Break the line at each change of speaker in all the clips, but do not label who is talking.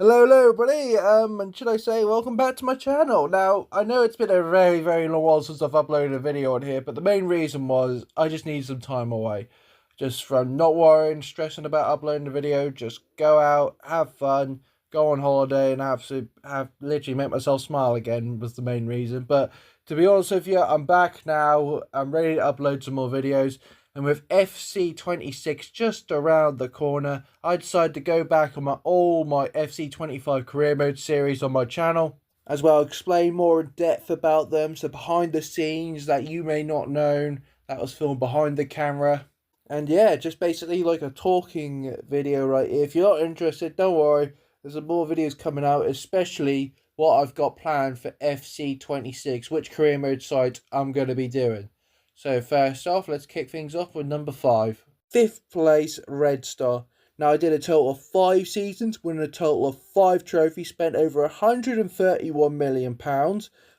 Hello, everybody. And should I say, welcome back to my channel. Now, I know it's been a very long while since I've uploaded a video on here, but the main reason was I just need some time away. Just from not worrying, stressing about uploading a video, just go out, have fun, go on holiday, and have literally make myself smile again was the main reason. But to be honest with you, I'm back now. I'm ready to upload some more videos. And with FC26 just around the corner, I decided to go back on all my FC25 career mode series on my channel, as well explain more in depth about them, so behind the scenes that you may not know that was filmed behind the camera. And yeah, just basically like a talking video right here. If you're not interested, don't worry, there's some more videos coming out, especially what I've got planned for FC26, which career mode site I'm going to be doing. So first off, let's kick things off with number 5. Fifth place, Red Star. Now I did a total of 5 seasons, winning a total of 5 trophies, spent over £131 million.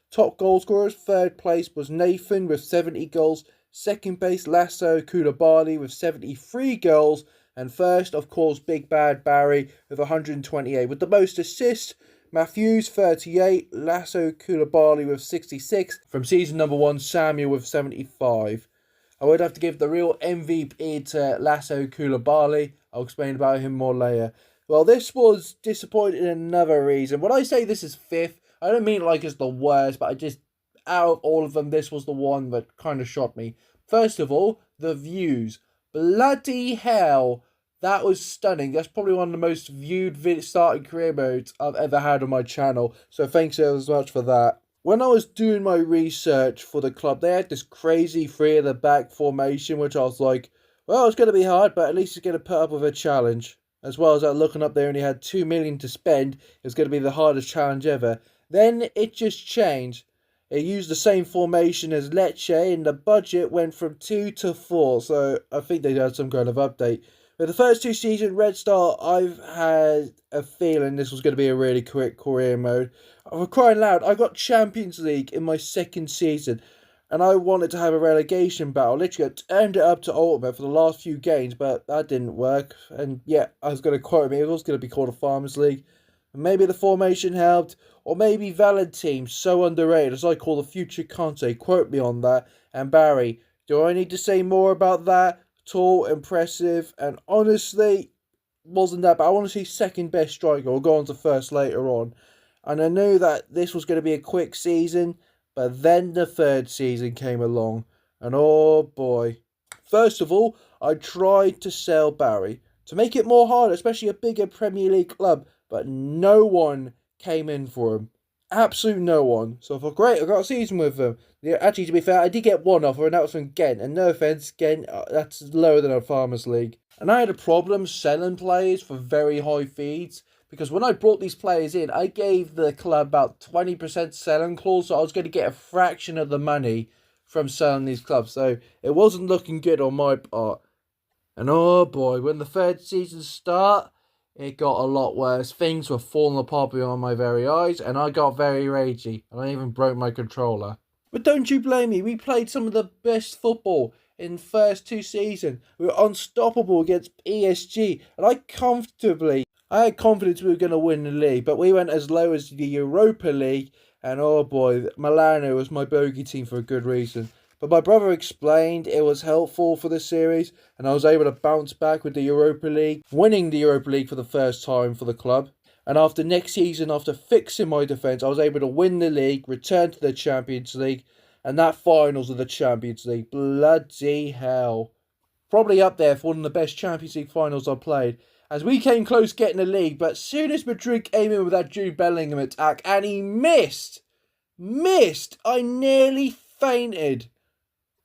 Top goal scorers, third place was Nathan with 70 goals. Second place, Lasso Koulibaly with 73 goals. And first, of course, Big Bad Barry with 128. With the most assists, Matthews 38, Lasso Koulibaly with 66. From season number 1, Samuel with 75. I would have to give the real MVP to Lasso Koulibaly. I'll explain about him more later. Well, this was disappointing in another reason. When I say this is 5th, I don't mean like it's the worst, but I just, out of all of them, this was the one that kind of shocked me. First of all, the views. Bloody hell. That was stunning. That's probably one of the most viewed starting career modes I've ever had on my channel. So thanks so much for that. When I was doing my research for the club, they had this crazy three at the back formation, which I was like, well, it's going to be hard, but at least it's going to put up with a challenge. As well as that, looking up, they only had 2 million to spend. It was going to be the hardest challenge ever. Then it just changed. It used the same formation as Lecce, and the budget went from 2 to 4. So I think they had some kind of update. With the first 2 seasons, Red Star, I've had a feeling this was going to be a really quick career mode. I'm crying loud. I got Champions League in my second season, and I wanted to have a relegation battle. Literally, I turned it up to Ultimate for the last few games, but that didn't work. And yeah, I was going to quote me, it was going to be called a Farmers League. Maybe the formation helped, or maybe Valentine, so underrated, as I call the future Conte. Quote me on that. And Barry, do I need to say more about that? Tall, impressive, and honestly, wasn't that bad. I want to see second best striker. We'll go on to first later on. And I knew that this was going to be a quick season, but then the third season came along. And oh boy. First of all, I tried to sell Barry to make it more hard, especially a bigger Premier League club, but no one came in for him. Absolute no one. So I thought, great, I got a season with them. Yeah, actually, to be fair, I did get one offer, and that was from Ghent. And no offence, Ghent, that's lower than a Farmers League. And I had a problem selling players for very high fees, because when I brought these players in, I gave the club about 20% selling clause, so I was going to get a fraction of the money from selling these clubs. So it wasn't looking good on my part. And oh boy, when the third season started, it got a lot worse. Things were falling apart beyond my very eyes, and I got very ragey, and I even broke my controller. But don't you blame me, we played some of the best football in the first 2 seasons. We were unstoppable against PSG, and I had confidence we were going to win the league, but we went as low as the Europa League, and oh boy, Milano was my bogey team for a good reason. But my brother explained it was helpful for the series, and I was able to bounce back with the Europa League, winning the Europa League for the first time for the club. And after next season, after fixing my defence, I was able to win the league, return to the Champions League, and that finals of the Champions League. Bloody hell. Probably up there for one of the best Champions League finals I played. As we came close getting the league, but soon as Madrid came in with that Jude Bellingham attack, and he missed, I nearly fainted.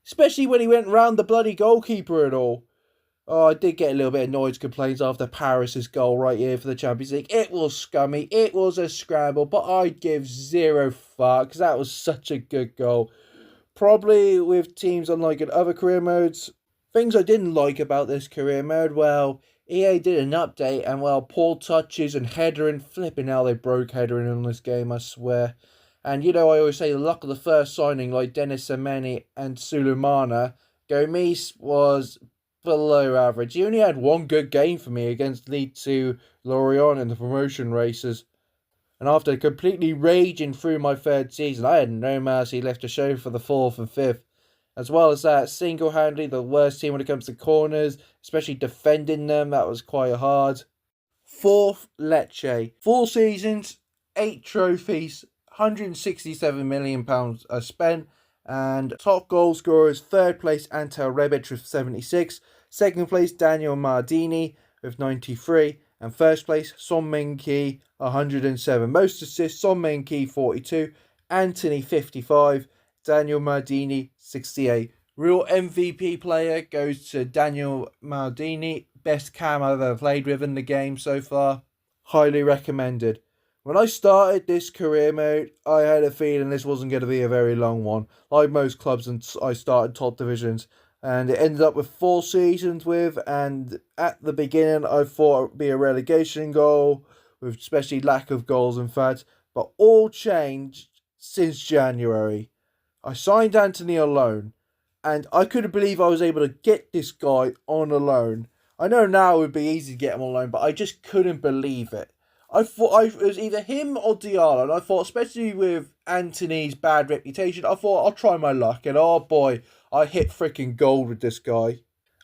Especially when he went round the bloody goalkeeper and all. Oh, I did get a little bit of noise complaints after Paris's goal right here for the Champions League. It was scummy. It was a scramble, but I'd give zero fucks. That was such a good goal. Probably with teams unlike in other career modes. Things I didn't like about this career mode, well, EA did an update and, well, poor touches and headering. Flipping how they broke headering in this game, I swear. And you know, I always say the luck of the first signing, like Dennis Semeni and Sulumana. Gomis was below average. He only had one good game for me against League 2 Lorient in the promotion races. And after completely raging through my third season, I had no mercy left to show for the fourth and fifth. As well as that, single-handedly the worst team when it comes to corners, especially defending them, that was quite hard. Fourth, Lecce. 4 seasons, 8 trophies, £167 million spent. And top goal scorers, third place Ante Rebic with 76, second place Daniel Mardini with 93, and first place Son Min-ki 107. Most assists, Son Min-ki 42, Antony 55, Daniel Mardini 68. Real MVP player goes to Daniel Mardini, best cam I've ever played with in the game so far. Highly recommended. When I started this career mode, I had a feeling this wasn't going to be a very long one. Like most clubs, and I started top divisions, and it ended up with 4 seasons with. And at the beginning, I thought it would be a relegation goal, with especially lack of goals, in fact. But all changed since January. I signed Antony on loan, and I couldn't believe I was able to get this guy on a loan. I know now it would be easy to get him on loan, but I just couldn't believe it. I thought it was either him or Diallo, and I thought, especially with Antony's bad reputation, I thought I'll try my luck, and oh boy, I hit freaking gold with this guy.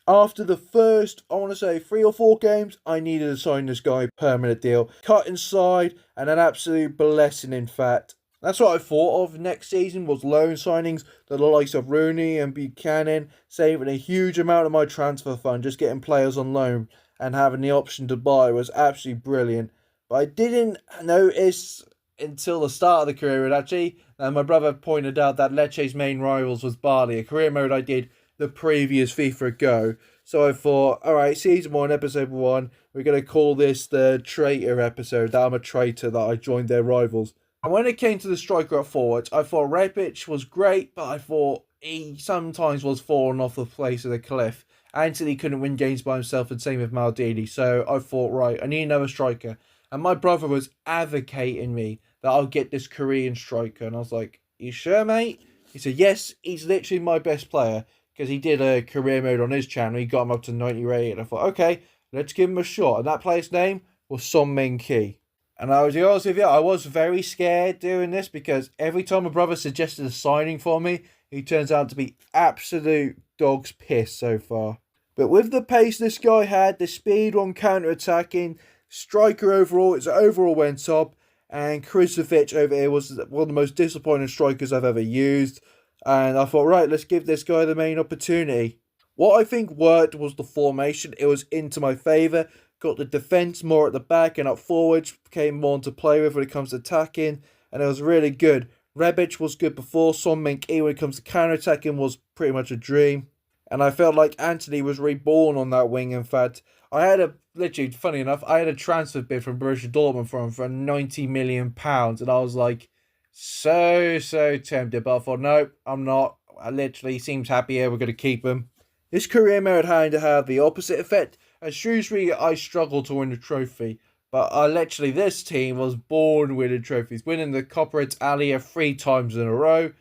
After the first, I want to say 3 or 4 games, I needed to sign this guy permanent deal. Cut inside, and an absolute blessing, in fact. That's what I thought of next season was loan signings, the likes of Rooney and Buchanan, saving a huge amount of my transfer fund, just getting players on loan and having the option to buy was absolutely brilliant. But I didn't notice until the start of the career mode, actually, and my brother pointed out that Lecce's main rivals was Bali, a career mode I did the previous FIFA Go. So I thought, alright, Season 1, Episode 1, we're going to call this the traitor episode, that I'm a traitor, that I joined their rivals. And when it came to the striker at forwards, I thought Rebic was great, but I thought he sometimes was falling off the face of the cliff. Antony couldn't win games by himself, and same with Maldini, so I thought, right, I need another striker. And my brother was advocating me that I'll get this Korean striker. And I was like, you sure, mate? He said, yes, he's literally my best player. Because he did a career mode on his channel. He got him up to 90 rated. I thought, okay, let's give him a shot. And that player's name was Son Min-ki. And I was honest with you, I was very scared doing this. Because every time my brother suggested a signing for me, he turns out to be absolute dog's piss so far. But with the pace this guy had, the speed on counter-attacking, striker overall, its overall went up, and Krizovic over here was one of the most disappointing strikers I've ever used. And I thought, right, let's give this guy the main opportunity. What I think worked was the formation. It was into my favour. Got the defence more at the back, and up forwards became more to play with when it comes to attacking, and it was really good. Rebic was good before. Son Min-ki when it comes to counter-attacking was pretty much a dream. And I felt like Antony was reborn on that wing, in fact. I had literally, funny enough, I had a transfer bid from Borussia Dortmund for £90 million. And I was like, so tempted. But I thought, no, I'm not. I literally seems happy here. We're going to keep him. This career mode had to have the opposite effect. At Shrewsbury, I struggled to win the trophy. But literally, this team was born winning trophies. Winning the Conference Alia 3 times in a row.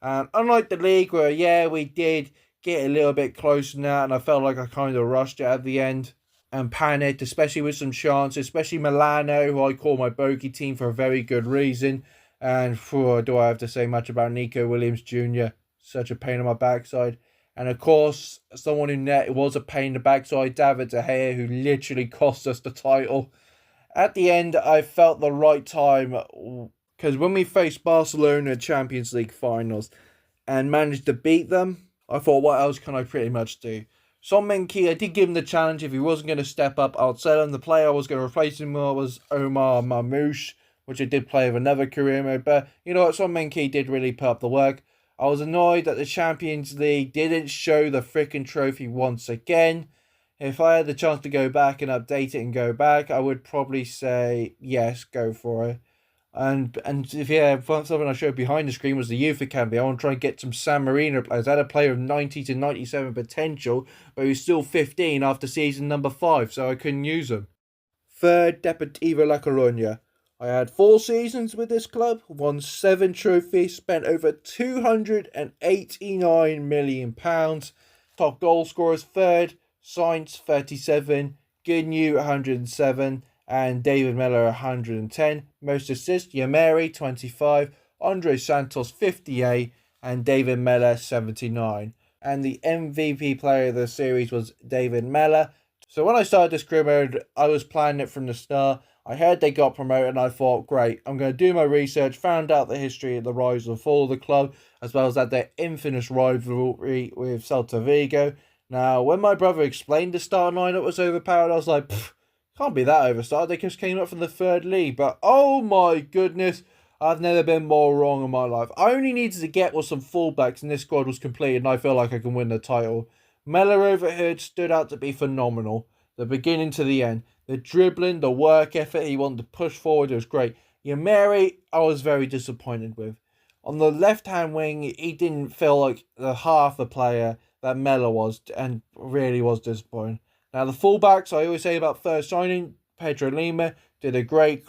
And unlike the league where, yeah, we did get a little bit closer than that. And I felt like I kind of rushed it at the end. And panicked, especially with some chances, especially Milano, who I call my bogey team for a very good reason. And do I have to say much about Nico Williams Jr.? Such a pain in my backside. And of course, someone who was a pain in the backside, David De Gea, who literally cost us the title. At the end, I felt the right time, because when we faced Barcelona Champions League finals and managed to beat them, I thought, what else can I pretty much do? Son Min-ki, I did give him the challenge. If he wasn't going to step up, I'd sell him. The player I was going to replace him with was Omar Marmoush, which I did play with another career mode. But you know what, Son Min-ki did really put up the work. I was annoyed that the Champions League didn't show the freaking trophy once again. If I had the chance to go back and update it and go back, I would probably say, yes, go for it. And if something I showed behind the screen was the youth academy. I want to try and get some San Marino players. I had a player of 90 to 97 potential, but he was still 15 after season number 5, so I couldn't use him. Third, Deportivo La Coruña. I had 4 seasons with this club, won 7 trophies, spent over £289 million. Top goal scorers, third, Sainz 37, Ginyu 107, and David Miller 110. Most assists, Yameri 25, Andre Santos 58, and David Miller 79. And the MVP player of the series was David Miller. So when I started this career mode, I was planning it from the start. I heard they got promoted and I thought, great, I'm going to do my research, found out the history of the rise and fall of the club, as well as that their infamous rivalry with Celta Vigo. Now, when my brother explained the starting lineup was overpowered, I was like, can't be that overstarted. They just came up from the third league. But oh my goodness, I've never been more wrong in my life. I only needed to get with some fullbacks and this squad was complete and I feel like I can win the title. Mellor overhead stood out to be phenomenal. The beginning to the end. The dribbling, the work effort, he wanted to push forward, it was great. Yameri, I was very disappointed with. On the left-hand wing, he didn't feel like the half the player that Mellor was, and really was disappointing. Now, the fullbacks, I always say about first signing, Pedro Lima did a great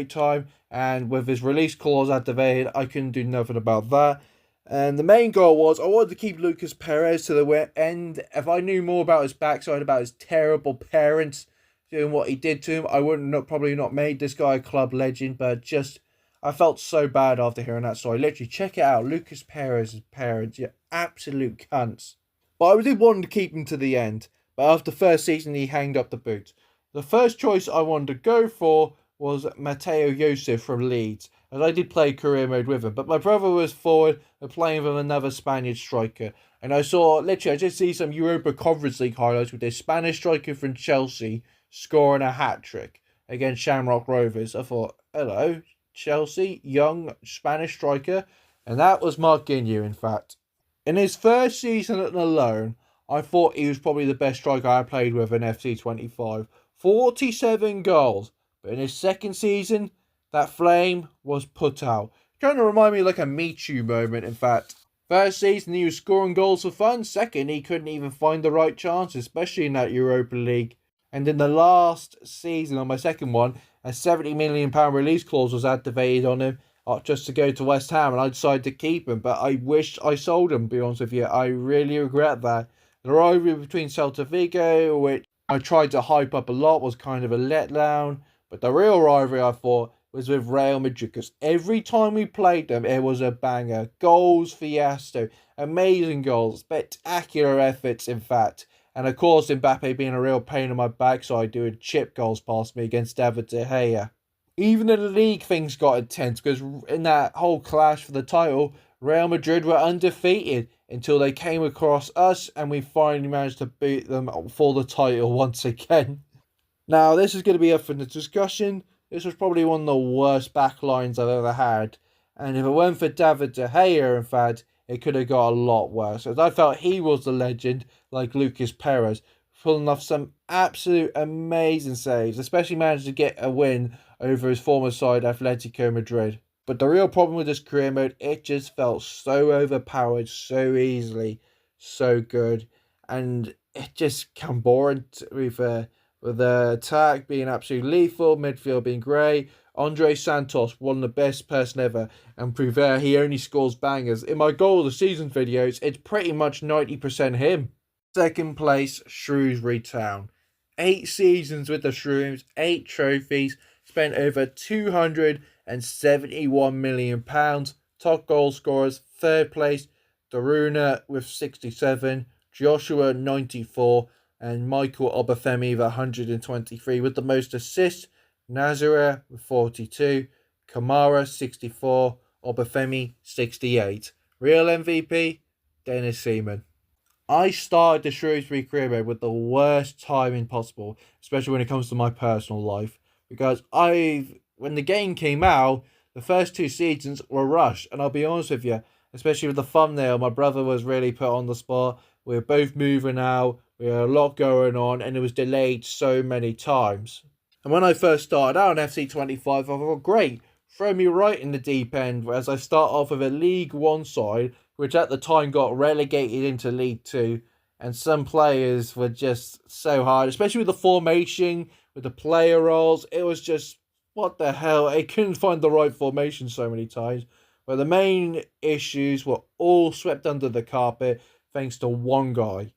time, and with his release clause activated, I couldn't do nothing about that. And the main goal was I wanted to keep Lucas Perez to the end. If I knew more about his backside, about his terrible parents doing what he did to him, I wouldn't probably not made this guy a club legend. But just, I felt so bad after hearing that story. Literally, check it out. Lucas Perez's parents, you absolute cunts. But I did want to keep him to the end. But after the first season, he hanged up the boots. The first choice I wanted to go for was Mateo Joseph from Leeds, as I did play career mode with him. But my brother was forward and playing with another Spaniard striker. And I just see some Europa Conference League highlights with this Spanish striker from Chelsea scoring a hat-trick against Shamrock Rovers. I thought, hello, Chelsea, young Spanish striker. And that was Marc Ginyu, in fact. In his first season alone, I thought he was probably the best striker I played with in FC25. 47 goals. But in his second season, that flame was put out. Trying to remind me like a Michu moment, in fact. First season, he was scoring goals for fun. Second, he couldn't even find the right chance, especially in that Europa League. And in the last season, on my second one, a £70 million release clause was activated on him just to go to West Ham, and I decided to keep him. But I wish I sold him, to be honest with you. I really regret that. The rivalry between Celta Vigo, which I tried to hype up a lot, was kind of a letdown. But the real rivalry, I thought, was with Real Madrid, because every time we played them, it was a banger. Goals, fiasco, amazing goals, spectacular efforts, in fact. And of course, Mbappe being a real pain in my backside, doing chip goals past me against David De Gea. Even in the league, things got intense, because in that whole clash for the title, Real Madrid were undefeated until they came across us, and we finally managed to beat them for the title once again. Now, this is going to be up for the discussion. This was probably one of the worst backlines I've ever had. And if it weren't for David De Gea, in fact, it could have got a lot worse. As I felt he was the legend, like Lucas Perez, pulling off some absolute amazing saves, especially managed to get a win over his former side, Atletico Madrid. But the real problem with this career mode, it just felt so overpowered so easily, so good. And it just came boring with the attack being absolutely lethal, midfield being great. Andre Santos, one of the best person ever, and Prouver, he only scores bangers. In my goal of the season videos, it's pretty much 90% him. Second place, Shrewsbury Town. 8 seasons with the Shrooms, 8 trophies, spent over £271 million. Top goal scorers, third place, Daruna with 67, Joshua 94, and Michael Obafemi with 123. With the most assists, Nazareth with 42, Kamara 64, Obafemi 68. Real MVP, Dennis Seaman. I started the Shrewsbury career mode with the worst timing possible, especially when it comes to my personal life, because when the game came out, the first 2 seasons were rushed, and I'll be honest with you, especially with the thumbnail, my brother was really put on the spot. We were both moving out, we had a lot going on, and it was delayed so many times. And when I first started out on FC25, I thought, great, throw me right in the deep end, as I start off with a League 1 side, which at the time got relegated into League 2, and some players were just so hard, especially with the formation, with the player roles. It was just, what the hell, I couldn't find the right formation so many times. But the main issues were all swept under the carpet thanks to one guy,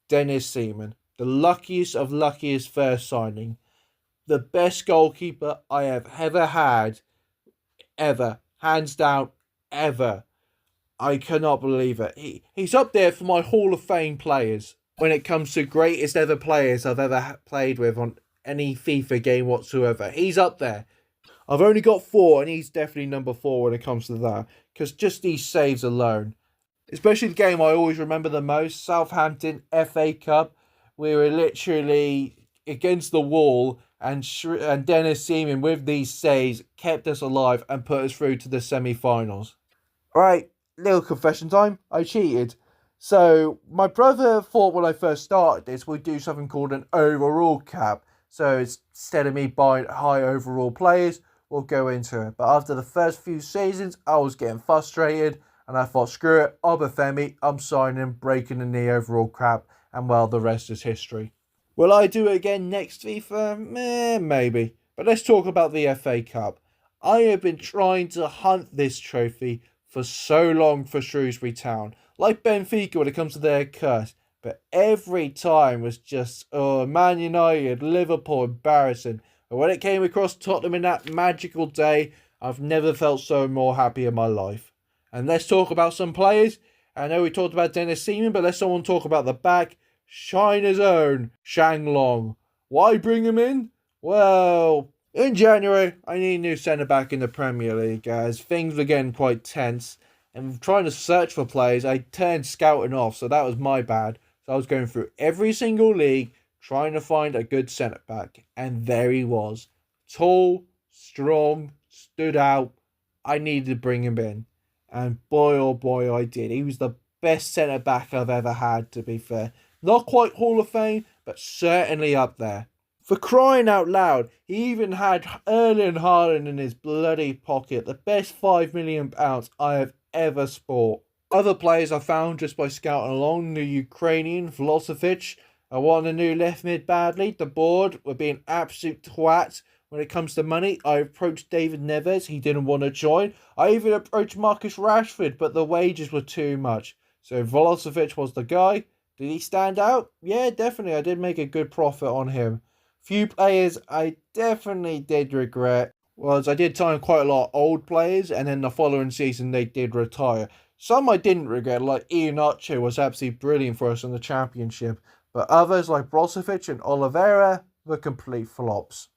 Dennis Seaman, The luckiest of luckiest first signing. The best goalkeeper I have ever had, ever. Hands down, ever. I cannot believe it. He's up there for my Hall of Fame players when it comes to greatest ever players I've ever played with on any FIFA game whatsoever. He's up there. I've only got 4, and he's definitely number 4 when it comes to that. Because just these saves alone. Especially the game I always remember the most, Southampton FA Cup. We were literally against the wall, and Dennis Seaman with these saves kept us alive and put us through to the semi-finals. Right, little confession time. I cheated. So my brother thought when I first started this, we'd do something called an overall cap. So instead of me buying high overall players, we'll go into it. But after the first few seasons, I was getting frustrated, and I thought, screw it, Obafemi, I'm signing, breaking in the overall cap, and well, the rest is history. Will I do it again next FIFA? Maybe. But let's talk about the FA Cup. I have been trying to hunt this trophy for so long for Shrewsbury Town. Like Benfica when it comes to their curse. But every time was just, Man United, Liverpool, embarrassing. But when it came across Tottenham in that magical day, I've never felt so more happy in my life. And let's talk about some players. I know we talked about Dennis Seaman, but let's someone talk about the back. China's own Shang Long. Why bring him in? Well, in January, I need a new centre-back in the Premier League, as things were getting quite tense. And trying to search for players, I turned scouting off, so that was my bad. So I was going through every single league, trying to find a good centre-back. And there he was. Tall, strong, stood out. I needed to bring him in. And boy, oh boy, I did. He was the best centre-back I've ever had, to be fair. Not quite Hall of Fame, but certainly up there. For crying out loud, he even had Erling Haaland in his bloody pocket. The best £5 million I have ever sport. Other players I found just by scouting along, the Ukrainian Vlahovic. I want a new left mid badly. The board were being absolute twats. When it comes to money, I approached David Neves. He didn't want to join. I even approached Marcus Rashford, but the wages were too much. So Vlahovic was the guy. Did he stand out? Yeah, definitely. I did make a good profit on him. Few players I definitely did regret was I did sign quite a lot of old players, and then the following season they did retire. Some I didn't regret, like Iheanacho was absolutely brilliant for us in the Championship, but others like Brozovic and Oliveira were complete flops.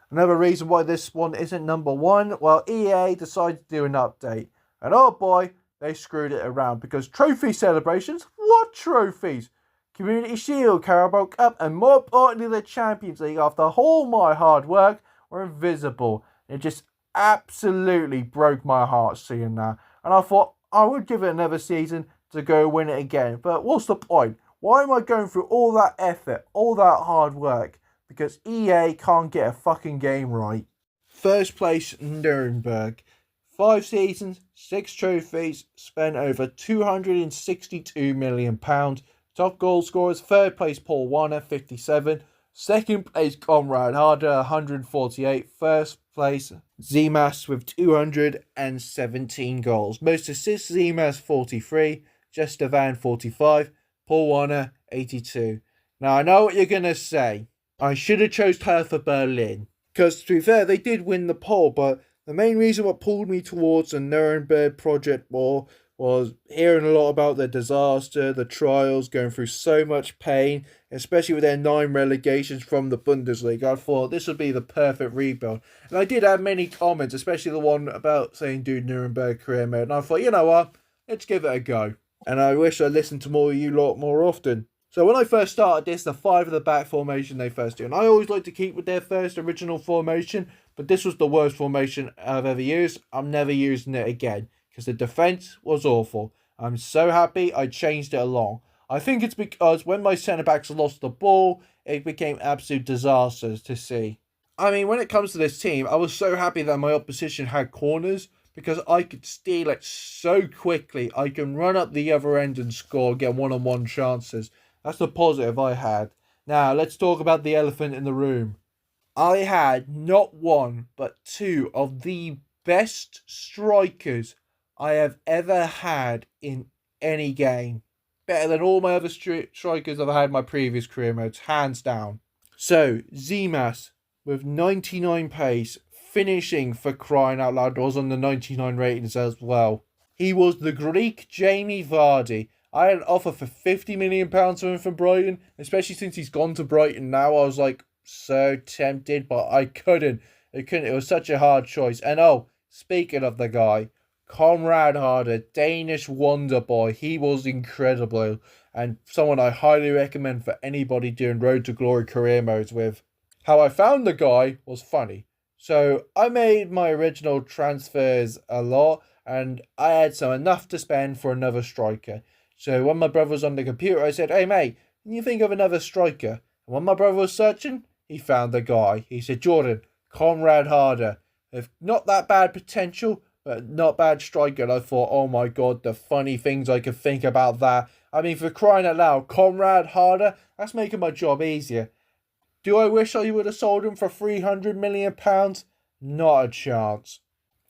Another reason why this one isn't number 1, well, EA decided to do an update, and oh boy, they screwed it around, because trophy celebrations? What trophies? Community Shield, Carabao Cup, and more importantly the Champions League, after all my hard work, were invisible. It just absolutely broke my heart seeing that. And I thought I would give it another season to go win it again. But what's the point? Why am I going through all that effort, all that hard work? Because EA can't get a fucking game right. First place, Nuremberg. 5 seasons, 6 trophies, spent over £262 million. Top goal scorers, third place Paul Warner, 57. Second place Conrad Harder, 148. First place Zemas with 217 goals. Most assists Zemas, 43. Justovan, 45. Paul Warner, 82. Now I know what you're going to say. I should have chose Hertha Berlin. Because to be fair, they did win the poll, but the main reason what pulled me towards the Nuremberg project more was hearing a lot about the disaster, the trials, going through so much pain, especially with their 9 relegations from the Bundesliga. I thought this would be the perfect rebuild. And I did have many comments, especially the one about saying do Nuremberg career mode. And I thought, you know what, let's give it a go. And I wish I listened to more of you lot more often. So when I first started this, the 5 at the back formation they first do. And I always like to keep with their first original formation, but this was the worst formation I've ever used. I'm never using it again, because the defence was awful. I'm so happy I changed it along. I think it's because when my centre-backs lost the ball, it became absolute disasters to see. I mean, when it comes to this team, I was so happy that my opposition had corners, because I could steal it so quickly. I can run up the other end and score, get one-on-one chances. That's the positive I had. Now, let's talk about the elephant in the room. I had not 1, but 2 of the best strikers I have ever had in any game. better than all my other strikers I've had in my previous career modes, hands down. So, Zemas with 99 pace, finishing for crying out loud, was on the 99 ratings as well. He was the Greek Jamie Vardy. I had an offer for £50 million for him from Brighton, especially since he's gone to Brighton now. I was like so tempted, but I couldn't. It was such a hard choice. And oh, speaking of the guy, Conrad Harder, Danish wonder boy. He was incredible and someone I highly recommend for anybody doing Road to Glory career modes with. How I found the guy was funny. So I made my original transfers a lot and I had enough to spend for another striker. So when my brother was on the computer, I said, "Hey mate, can you think of another striker?" And when my brother was searching, he found the guy. He said, "Jordan, Conrad Harder. If not that bad potential, but not bad striker." And I thought, oh my god, the funny things I could think about that. I mean, for crying out loud, Conrad Harder, that's making my job easier. Do I wish I would have sold him for £300 million? Not a chance.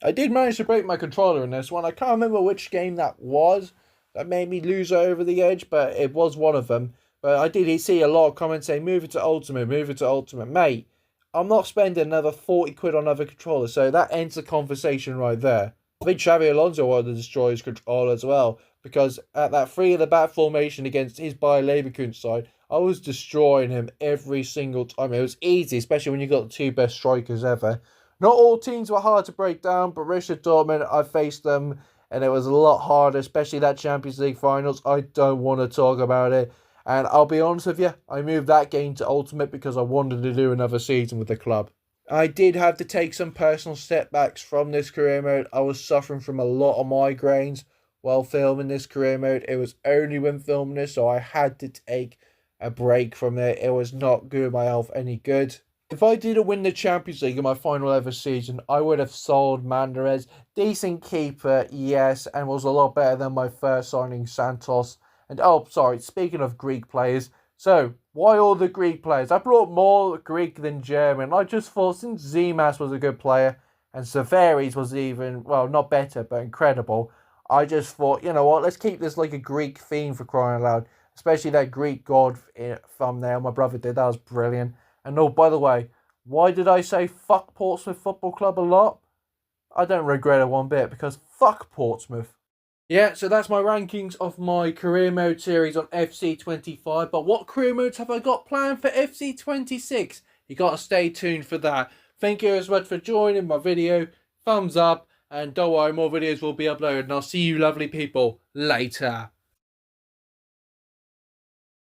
I did manage to break my controller in this one. I can't remember which game that was that made me lose over the edge, but it was one of them. But I did see a lot of comments saying, move it to Ultimate, move it to Ultimate. Mate, I'm not spending another 40 quid on another controller, so that ends the conversation right there. I think Xabi Alonso wanted to destroy his controller as well, because at that 3 at the back formation against his Bayer Leverkusen side, I was destroying him every single time. It was easy, especially when you got the 2 best strikers ever. Not all teams were hard to break down, but Borussia Dortmund, I faced them, and it was a lot harder, especially that Champions League finals. I don't want to talk about it. And I'll be honest with you, I moved that game to Ultimate because I wanted to do another season with the club. I did have to take some personal setbacks from this career mode. I was suffering from a lot of migraines while filming this career mode. It was only when filming this, so I had to take a break from it. It was not doing my health any good. If I didn't win the Champions League in my final ever season, I would have sold Mandarez. Decent keeper, yes, and was a lot better than my first signing, Santos. And oh, sorry, speaking of Greek players, so why all the Greek players? I brought more Greek than German. I just thought since Zemas was a good player and Severis was even, well, not better, but incredible, I just thought, you know what, let's keep this like a Greek theme for crying out loud. Especially that Greek god thumbnail my brother did, that was brilliant. And oh, by the way, why did I say fuck Portsmouth Football Club a lot? I don't regret it one bit, because fuck Portsmouth. Yeah, so that's my rankings of my career mode series on FC25. But what career modes have I got planned for FC26? You got to stay tuned for that. Thank you as much for joining my video. Thumbs up. And don't worry, more videos will be uploaded. And I'll see you lovely people later.